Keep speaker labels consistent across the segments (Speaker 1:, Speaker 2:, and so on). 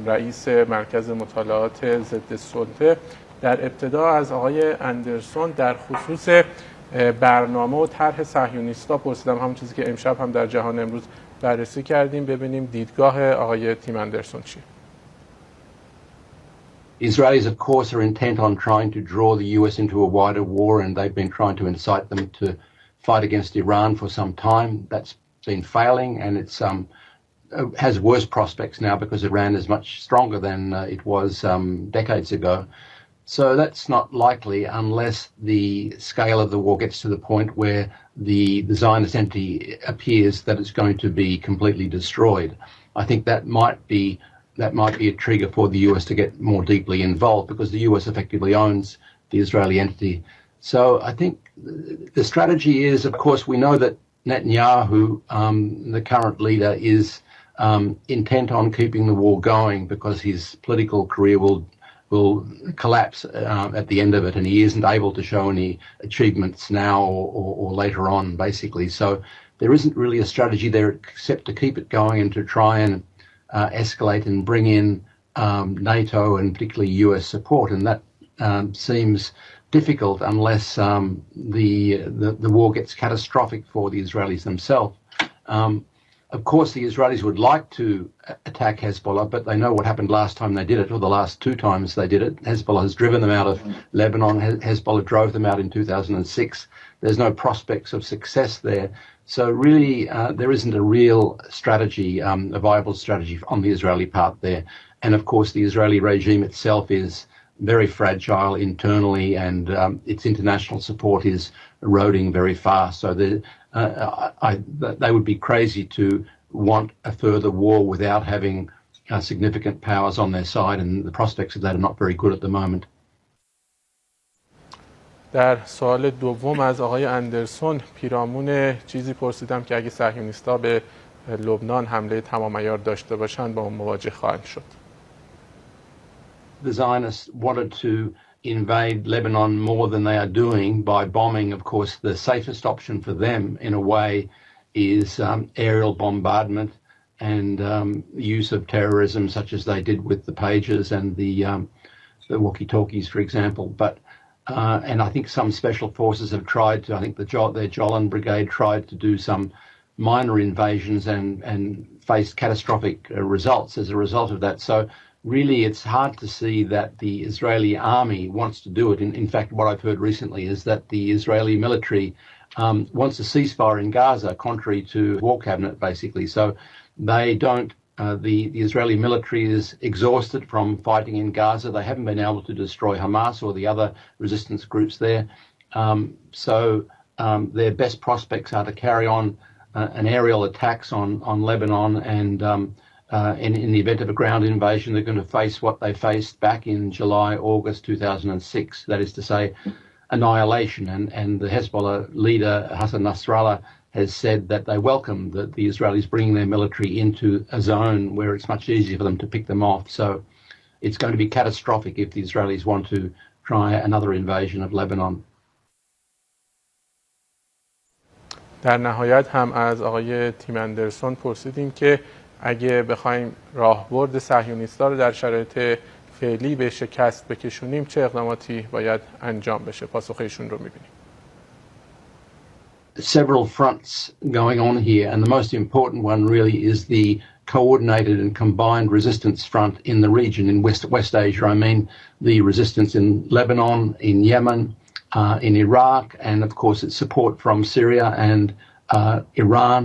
Speaker 1: رئیس مرکز مطالعات ضد سلطه. در ابتدا از آقای اندرسون در خصوص برنامه و طرح صهیونیستها پرسیدم، همون چیزی که امشب هم در جهان امروز بررسی کردیم. ببینیم دیدگاه آقای تیم اندرسون چیه.
Speaker 2: Israelis, of course, are intent on trying to draw the US into a wider war, and they've been trying to incite them to fight against Iran for some time. That's been failing, and it's has worse prospects now because Iran is much stronger than it was decades ago. So that's not likely unless the scale of the war gets to the point where the Zionist entity appears that it's going to be completely destroyed. I think that might be a trigger for the US to get more deeply involved, because the US effectively owns the Israeli entity. So I think the strategy is, of course, we know that Netanyahu, the current leader, is intent on keeping the war going because his political career will collapse at the end of it, and he isn't able to show any achievements now or later on, basically. So there isn't really a strategy there except to keep it going and to try and escalate and bring in NATO and particularly US support, and that seems difficult unless the war gets catastrophic for the Israelis themselves. Of course, the Israelis would like to attack Hezbollah, but they know what happened last time they did it, or the last two times they did it. Hezbollah has driven them out of Lebanon. Hezbollah drove them out in 2006. There's no prospects of success there. So really, there isn't a real strategy, a viable strategy on the Israeli part there. And of course, the Israeli regime itself is very fragile internally, and its international support is eroding very fast. So they would be crazy to want a further war without having significant powers on their side, and the prospects of that are not very good at the moment.
Speaker 1: در سوال دوم از آقای اندرسون پیرامون چیزی پرسیدم که اگه صهیونیستها به لبنان حمله تمام عیار داشته باشند با اون مواجه خواهند شد.
Speaker 2: The Zionists wanted to invade Lebanon more than they are doing by bombing. Of course, the safest option for them, in a way, is aerial bombardment and use of terrorism, such as they did with the pagers and the walkie-talkies, for example. But and I think some special forces have tried to. I think their Jolan Brigade tried to do some minor invasions and faced catastrophic results as a result of that. So really, it's hard to see that the Israeli army wants to do it. In fact, what I've heard recently is that the Israeli military wants a ceasefire in Gaza, contrary to War Cabinet, basically. So they don't. The Israeli military is exhausted from fighting in Gaza. They haven't been able to destroy Hamas or the other resistance groups there. So their best prospects are to carry on an aerial attacks on Lebanon, and in the event of a ground invasion, they're going to face what they faced back in July, August 2006. That is to say, annihilation. And the Hezbollah leader, Hassan Nasrallah, has said that they welcome that the Israelis bringing their military into a zone where it's much easier for them to pick them off. So it's going to be catastrophic if the Israelis want to try another invasion of Lebanon.
Speaker 1: در نهایت هم از آقای تیم اندرسون پرسیدیم که اگه بخوایم راهبرد صهیونیستها رو در شرایط فعلی به شکست بکشونیم چه اقداماتی باید انجام بشه؟ پاسخ ایشون رو می‌بینیم.
Speaker 2: Several fronts going on here, and the most important one really is the coordinated and combined resistance front in the region in West Asia. I mean the resistance in Lebanon, in Yemen, in Iraq, and of course its support from Syria and Iran.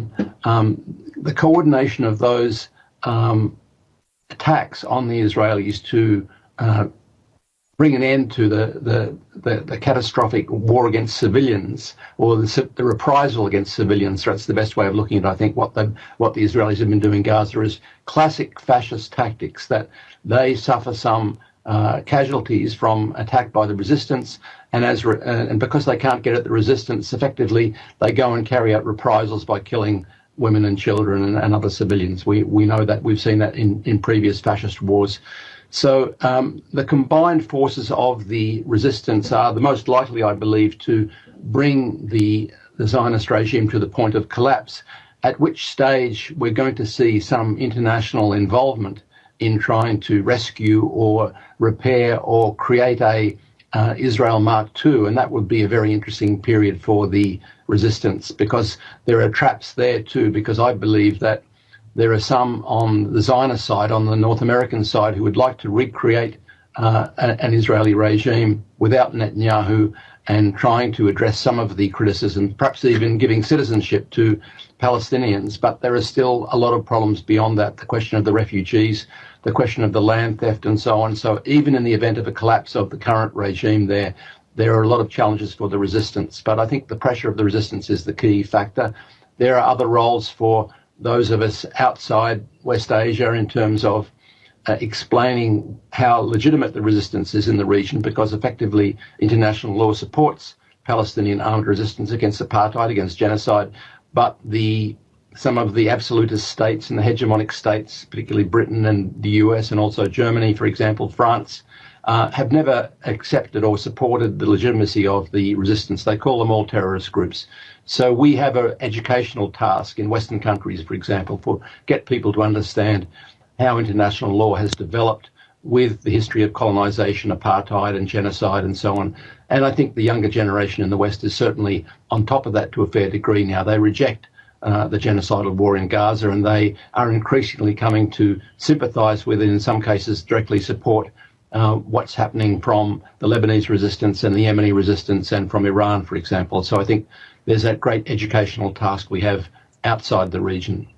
Speaker 2: The coordination of those attacks on the Israelis to bring an end to the catastrophic war against civilians, or the reprisal against civilians. That's the best way of looking at it. I think what the Israelis have been doing in Gaza is classic fascist tactics, that they suffer some casualties from attack by the resistance, and because they can't get at the resistance effectively, they go and carry out reprisals by killing women and children and other civilians. We know that. We've seen that in previous fascist wars. So the combined forces of the resistance are the most likely, I believe, to bring the Zionist regime to the point of collapse, at which stage we're going to see some international involvement in trying to rescue or repair or create a Israel Mark II, and that would be a very interesting period for the resistance, because there are traps there too, because I believe that there are some on the Zionist side, on the North American side, who would like to recreate an Israeli regime without Netanyahu and trying to address some of the criticism, perhaps even giving citizenship to Palestinians. But there are still a lot of problems beyond that, the question of the refugees, the question of the land theft and so on. So even in the event of a collapse of the current regime there are a lot of challenges for the resistance. But I think the pressure of the resistance is the key factor. There are other roles for those of us outside West Asia in terms of explaining how legitimate the resistance is in the region, because effectively international law supports Palestinian armed resistance against apartheid, against genocide, but some of the absolutist states and the hegemonic states, particularly Britain and the US and also Germany, for example, France, have never accepted or supported the legitimacy of the resistance. They call them all terrorist groups. So we have an educational task in Western countries, for example, for get people to understand how international law has developed with the history of colonisation, apartheid and genocide and so on. And I think the younger generation in the West is certainly on top of that to a fair degree now. They reject the genocidal war in Gaza, and they are increasingly coming to sympathise with and in some cases directly support what's happening from the Lebanese resistance and the Yemeni resistance and from Iran, for example. So I think there's that great educational task we have outside the region.